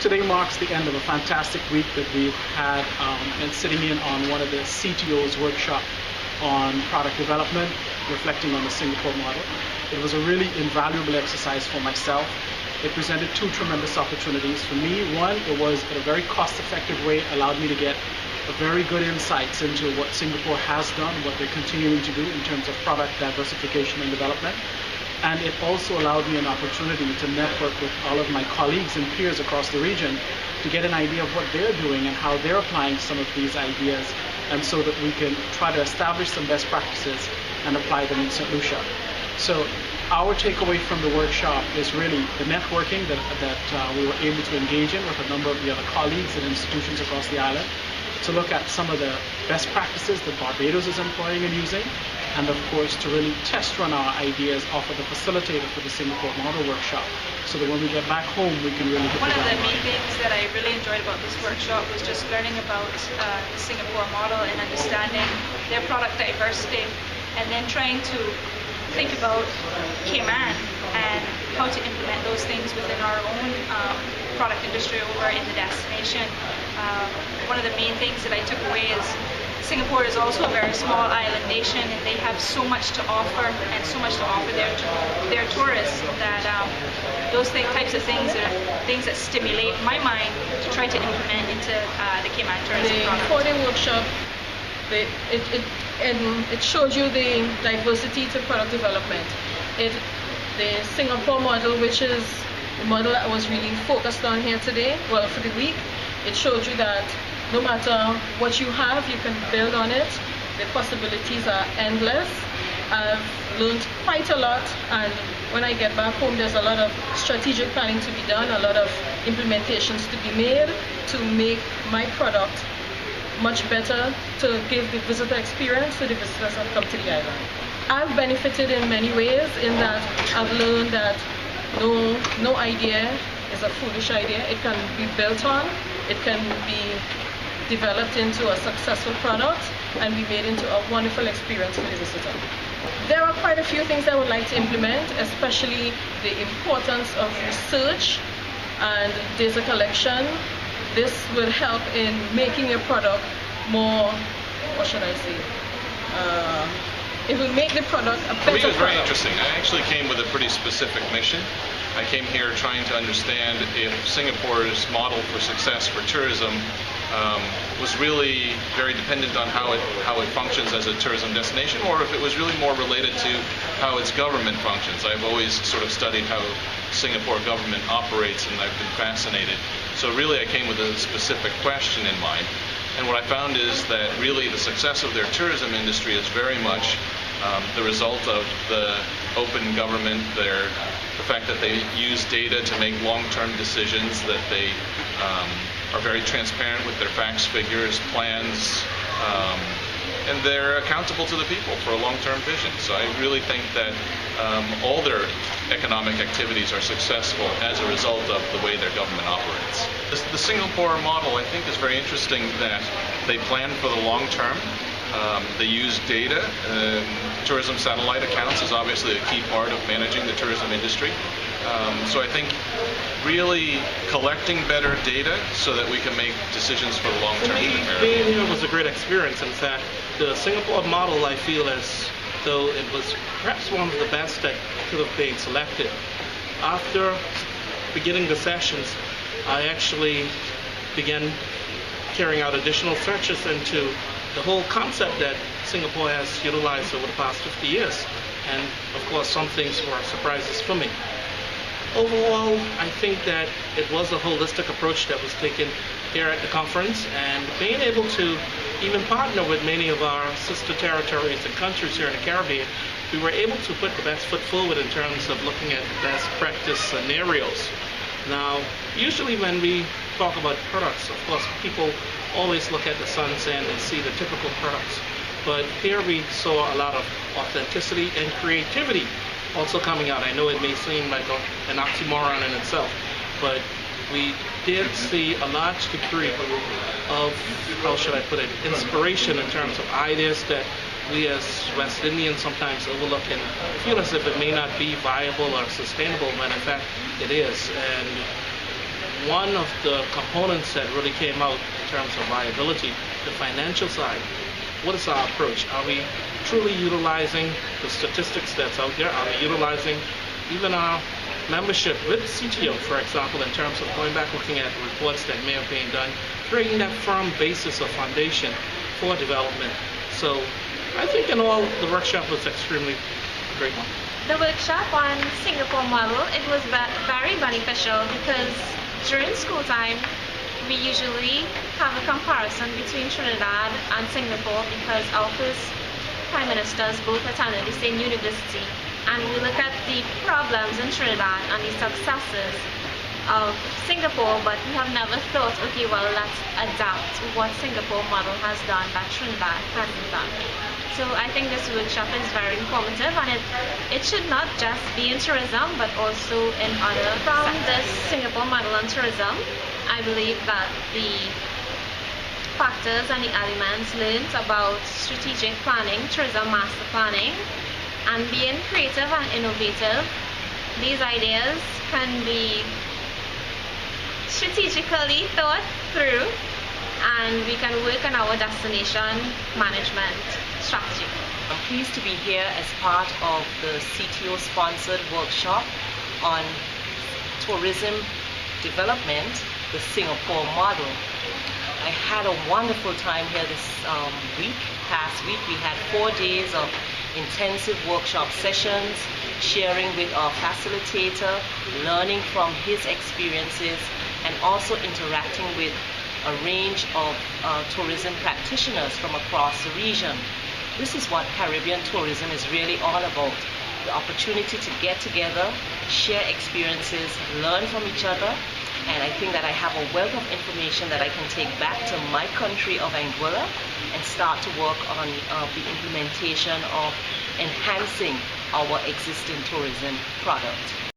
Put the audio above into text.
Today marks the end of a fantastic week that we've had and sitting in on one of the CTO's workshop on product development, reflecting on the Singapore model. It was a really invaluable exercise for myself. It presented two tremendous opportunities for me. One, it was in a very cost-effective way, allowed me to get a very good insights into what Singapore has done, what they're continuing to do in terms of product diversification and development. And it also allowed me an opportunity to network with all of my colleagues and peers across the region to get an idea of what they're doing and how they're applying some of these ideas, and so that we can try to establish some best practices and apply them in St. Lucia. So our takeaway from the workshop is really the networking that we were able to engage in with a number of the other colleagues and institutions across the island, to look at some of the best practices that Barbados is employing and using, and of course to really test run our ideas off of the facilitator for the Singapore Model Workshop, so that when we get back home we can really get One of the main things that I really enjoyed about this workshop was just learning about the Singapore model and understanding their product diversity, and then trying to think about Cayman and how to implement those things within our own product industry over in the destination. One of the main things that I took away is Singapore is also a very small island nation, and they have so much to offer and so much to offer their tourists that those types of things are things that stimulate my mind to try to implement into the Cayman tourism product. For the workshop, it showed you the diversity to product development. The Singapore model, which is the model that was really focused on here today, well, for the week, it showed you that no matter what you have, you can build on it. The possibilities are endless. I've learned quite a lot, and when I get back home, there's a lot of strategic planning to be done, a lot of implementations to be made to make my product much better, to give the visitor experience to the visitors that come to the island. I've benefited in many ways in that I've learned that no idea is a foolish idea. It can be built on, it can be developed into a successful product and be made into a wonderful experience for the visitor. There are quite a few things I would like to implement, especially the importance of research and data collection. This will help in making your product more, what should I say? It will make the product a better product. For me, it was very interesting. I actually came with a pretty specific mission. I came here trying to understand if Singapore's model for success for tourism was really very dependent on how it functions as a tourism destination, or if it was really more related to how its government functions. I've always sort of studied how Singapore government operates, and I've been fascinated. So really I came with a specific question in mind. And what I found is that really the success of their tourism industry is very much the result of the open government, the fact that they use data to make long-term decisions, that they are very transparent with their facts, figures, plans, and they're accountable to the people for a long-term vision. So I really think that all their economic activities are successful as a result of the way their government operates. The Singapore model, I think, is very interesting that they plan for the long term. They use data. Tourism satellite accounts is obviously a key part of managing the tourism industry. So I think really collecting better data so that we can make decisions for the long term. For me, being here was a great experience. In fact, the Singapore model, I feel as though it was perhaps one of the best that could have been selected. After beginning the sessions, I actually began carrying out additional searches into the whole concept that Singapore has utilized over the past 50 years. And of course, some things were surprises for me. Overall, I think that it was a holistic approach that was taken here at the conference, and being able to even partner with many of our sister territories and countries here in the Caribbean, we were able to put the best foot forward in terms of looking at best practice scenarios. Now, usually when we talk about products, of course, people always look at the sun's end and see the typical products. But here we saw a lot of authenticity and creativity also coming out. I know it may seem like an oxymoron in itself, but we did see a large degree of, how should I put it, inspiration in terms of ideas that we as West Indians sometimes overlook and feel as if it may not be viable or sustainable, when in fact it is. And one of the components that really came out in terms of viability, the financial side. What is our approach? Are we truly utilizing the statistics that's out there? Are we utilizing even our membership with CTO, for example, in terms of going back looking at reports that may have been done, creating that firm basis or foundation for development? So I think in all, the workshop was extremely great one. The workshop on Singapore model, it was very beneficial because during school time, we usually have a comparison between Trinidad and Singapore because our first prime ministers both attended the same university, and we look at the problems in Trinidad and the successes of Singapore, but we have never thought, okay, well, let's adapt what Singapore model has done that Trinidad hasn't done. So I think this workshop is very informative, and it should not just be in tourism, but also in other From this Singapore model on tourism, I believe that the factors and the elements learned about strategic planning, tourism master planning, and being creative and innovative, these ideas can be strategically thought through, and we can work on our destination management strategy. I'm pleased to be here as part of the CTO-sponsored workshop on tourism development, the Singapore model. I had a wonderful time here this past week. We had 4 days of intensive workshop sessions, sharing with our facilitator, learning from his experiences, and also interacting with a range of tourism practitioners from across the region. This is what Caribbean tourism is really all about. The opportunity to get together, share experiences, learn from each other, and I think that I have a wealth of information that I can take back to my country of Anguilla and start to work on the implementation of enhancing our existing tourism product.